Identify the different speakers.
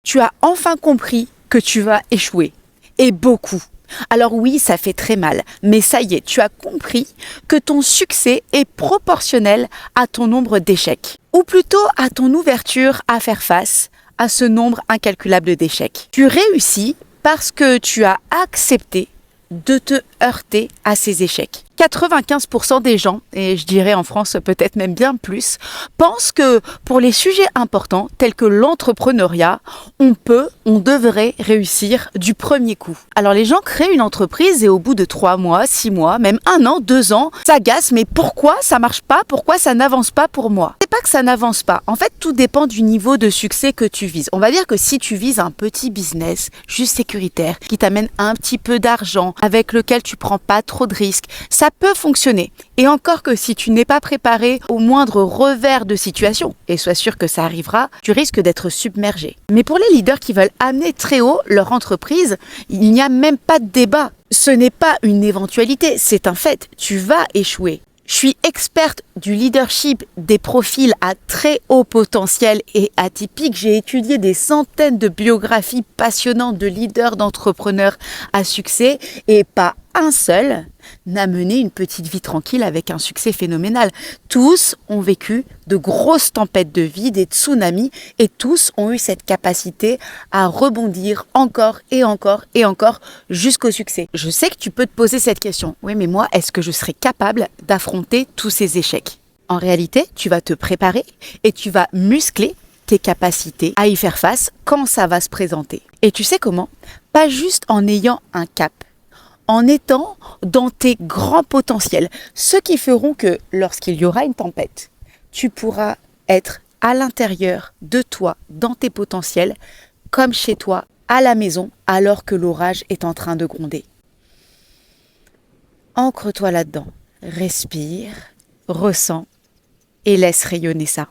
Speaker 1: Tu as enfin compris que tu vas échouer. Et beaucoup. Alors oui, ça fait très mal, mais ça y est, tu as compris que ton succès est proportionnel à ton nombre d'échecs. Ou plutôt à ton ouverture à faire face à ce nombre incalculable d'échecs. Tu réussis parce que tu as accepté de te heurter à ces échecs. 95% des gens, et je dirais en France peut-être même bien plus, pensent que pour les sujets importants tels que l'entrepreneuriat, on devrait réussir du premier coup. Alors les gens créent une entreprise et au bout de 3 mois, 6 mois, même 1 an, 2 ans, s'agacent, mais pourquoi ça marche pas? Pourquoi ça n'avance pas pour moi? C'est pas que ça n'avance pas. En fait, tout dépend du niveau de succès que tu vises. On va dire que si tu vises un petit business juste sécuritaire, qui t'amène un petit peu d'argent, avec lequel tu prends pas trop de risques, ça peut fonctionner. Et encore que si tu n'es pas préparé au moindre revers de situation, et sois sûr que ça arrivera, tu risques d'être submergé. Mais pour les leaders qui veulent amener très haut leur entreprise, il n'y a même pas de débat. Ce n'est pas une éventualité, c'est un fait. Tu vas échouer. Je suis experte du leadership des profils à très haut potentiel et atypiques. J'ai étudié des centaines de biographies passionnantes de leaders, d'entrepreneurs à succès et pas un seul n'a mené une petite vie tranquille avec un succès phénoménal. Tous ont vécu de grosses tempêtes de vie, des tsunamis, et tous ont eu cette capacité à rebondir encore et encore et encore jusqu'au succès. Je sais que tu peux te poser cette question. Oui, mais moi, est-ce que je serais capable d'affronter tous ces échecs? En réalité, tu vas te préparer et tu vas muscler tes capacités à y faire face quand ça va se présenter. Et tu sais comment? Pas juste en ayant un cap, en étant dans tes grands potentiels, ceux qui feront que lorsqu'il y aura une tempête, tu pourras être à l'intérieur de toi, dans tes potentiels, comme chez toi, à la maison, alors que l'orage est en train de gronder. Ancre-toi là-dedans, respire, ressens et laisse rayonner ça.